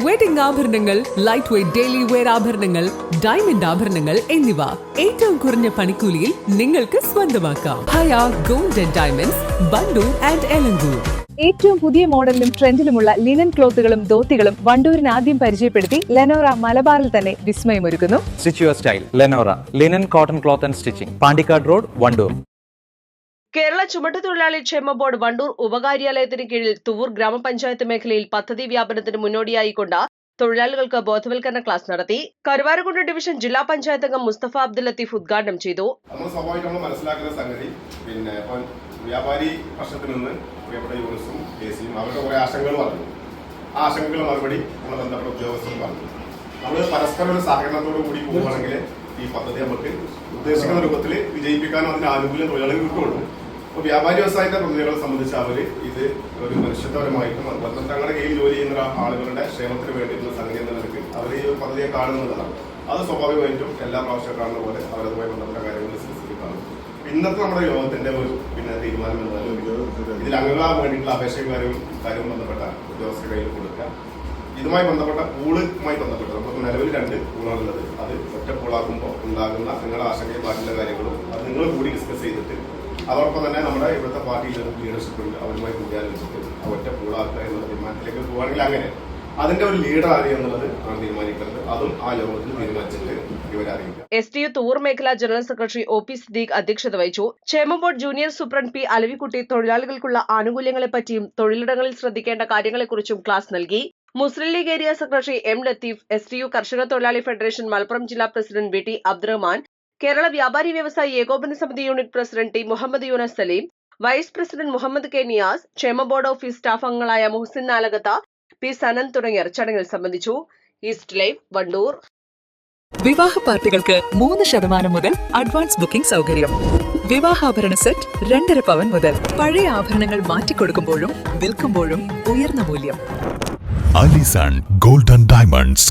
Wedding ആഭരണങ്ങൾ, light weight daily wear ആഭരണങ്ങൾ, diamond ആഭരണങ്ങൾ എന്നിവ ഏറ്റവും കുറഞ്ഞ പണിക്കൂലിയിൽ നിങ്ങൾക്ക് സ്വന്തമാക്കാം. Haya gold and diamonds, Wandoor and Elankur. ഏറ്റവും പുതിയ മോഡലിലും ട്രെൻഡിലുമുള്ള ലിനൻ ക്ലോത്തുകളും ധോത്തികളും വണ്ടൂരിന് ആദ്യം പരിചയപ്പെടുത്തി ലെനോറ മലബാറിൽ തന്നെ വിസ്മയമൊരുക്കുന്നു. Stitch your style Lenora linen cotton cloth and stitching, Pandikkad road, Wandoor. Kerala ചുമട്ടുതൊഴിലാളി ക്ഷേമ ബോർഡ് വണ്ടൂർ ഉപകാര്യാലയത്തിന് കീഴിൽ തുവൂർ ഗ്രാമപഞ്ചായത്ത് മേഖലയിൽ പദ്ധതി വ്യാപനത്തിന് മുന്നോടിയായിക്കൊണ്ട് തൊഴിലാളികൾക്ക് ബോധവൽക്കരണ ക്ലാസ് നടത്തി. കരുവാരക്കുണ്ട് ഡിവിഷൻ ജില്ലാ പഞ്ചായത്ത് അംഗം മുസ്തഫ അബ്ദുൽ ലത്തീഫ് ഉദ്ഘാടനം ചെയ്തു. നമ്മൾ സ്വാഭാവികമായി മനസ്സിലാക്കുന്ന സംഗതി വ്യാപാരി പക്ഷത്തിൽ നിന്ന് പ്രിയപ്പെട്ട യൂണിസും ദേശീയും അവരുടെ കുറെ ആശങ്കകൾ പറഞ്ഞു. ആ ആശങ്കകൾ മറുപടി നമ്മൾ ബന്ധപ്പെട്ട ഉദ്യോഗസ്ഥരും പറഞ്ഞു. നമ്മൾ പരസ്പര ഒരു സഹകരണത്തോടു കൂടി പോവുകയാണെങ്കിൽ ഈ പദ്ധതി നമുക്ക് ഉദ്ദേശിക്കുന്ന രൂപത്തിൽ വിജയിപ്പിക്കാനും അതിന് ആനുകൂല്യം തൊഴിലാളികൾ കിട്ടുള്ളൂ. അപ്പോൾ വ്യാപാരി വ്യവസായത്തെ പ്രതിനിധികളെ സംബന്ധിച്ച് അവർ ഇത് ഒരു മനുഷ്യത്വപരമായിട്ടും അതുപോലെ തങ്ങളുടെ കയ്യിൽ ജോലി ചെയ്യുന്ന ആളുകളുടെ ക്ഷേമത്തിന് വേണ്ടിയിട്ടുള്ള സംഗതി എന്ന നിലയ്ക്ക് അവർ ഈ പദ്ധതിയെ കാണുന്നതാണ്. അത് സ്വാഭാവികമായിട്ടും എല്ലാ പ്രാവശ്യം കാണുന്ന പോലെ അവരതുമായി ബന്ധപ്പെട്ട കാര്യങ്ങൾ കാണും. ഇന്നത്തെ നമ്മുടെ യോഗത്തിന്റെ ഒരു തീരുമാനം എന്നാൽ ഇതിൽ അംഗങ്ങളാകാൻ വേണ്ടിയിട്ടുള്ള കാര്യവും ബന്ധപ്പെട്ട ഉദ്യോഗസ്ഥരുടെ കയ്യിൽ കൊടുക്കുക. ഇതുമായി ബന്ധപ്പെട്ട പൂളുമായി ബന്ധപ്പെട്ട് നമുക്ക് നിലവിൽ 2 പൂളാണുള്ളത്. അത് ഒറ്റ പൂളാക്കുമ്പോൾ ഉണ്ടാകുന്ന നിങ്ങളുടെ ആശങ്കയും ബാക്കിയുള്ള കാര്യങ്ങളും അത് നിങ്ങൾ കൂടി ഡിസ്കസ് ചെയ്തിട്ട് അതോടൊപ്പം തന്നെ നമ്മുടെ ഇവിടുത്തെ പാർട്ടിയിൽ ലീഡർഷിപ്പ് ഉണ്ട്, അവരുമായി കൂടി ആലോചിച്ചിട്ട് ആ ഒറ്റ പൂളാക്കുക എന്നുള്ള തീരുമാനത്തിലേക്ക് പോവുകയാണെങ്കിൽ അങ്ങനെ അതിന്റെ ഒരു ലീഡർ ആരെയും എന്നുള്ളത് ആണ് തീരുമാനിക്കുന്നത്. അതും ആ യോഗത്തിൽ തീരുമാനിച്ചിട്ട് ഇവരെ അറിയിക്കുക. STU തുവൂർ മേഖലാ ജനറൽ സെക്രട്ടറി OP സിദ്ദീഖ് അധ്യക്ഷത വഹിച്ചു. ക്ഷേമ board junior superintendent P Alavikutty തൊഴിലാളികൾക്കുള്ള ആനുകൂല്യങ്ങളെപ്പറ്റിയും തൊഴിലിടങ്ങളിൽ ശ്രദ്ധിക്കേണ്ട കാര്യങ്ങളെക്കുറിച്ചും ക്ലാസ് നൽകി. Muslim League area secretary M Latheef, STU കർഷക തൊഴിലാളി ഫെഡറേഷൻ മലപ്പുറം ജില്ലാ പ്രസിഡന്റ് VT അബ്ദുറഹ്മാൻ, കേരള വ്യാപാരി വ്യവസായി ഏകോപന സമിതി unit president T Muhammad Yunus Saleem, vice president Muhammad K Niyas, ക്ഷേമ ബോർഡ് ഓഫീസ് സ്റ്റാഫ് അംഗങ്ങളായ മുഹസിൻ നാലകത്ത, P സനൻ തുടങ്ങിയവർ ചടങ്ങിൽ സംബന്ധിച്ചു. East live, Wandoor. വിവാഹ പാർട്ടികൾക്ക് 3% മുതൽ അഡ്വാൻസ് ബുക്കിംഗ് സൗകര്യം. വിവാഹാഭരണ സെറ്റ് 2.5 പവൻ മുതൽ. പഴയ ആഭരണങ്ങൾ മാറ്റിക്കൊടുക്കുമ്പോഴും വിൽക്കുമ്പോഴും ഉയർന്ന മൂല്യം. Allison gold and diamonds,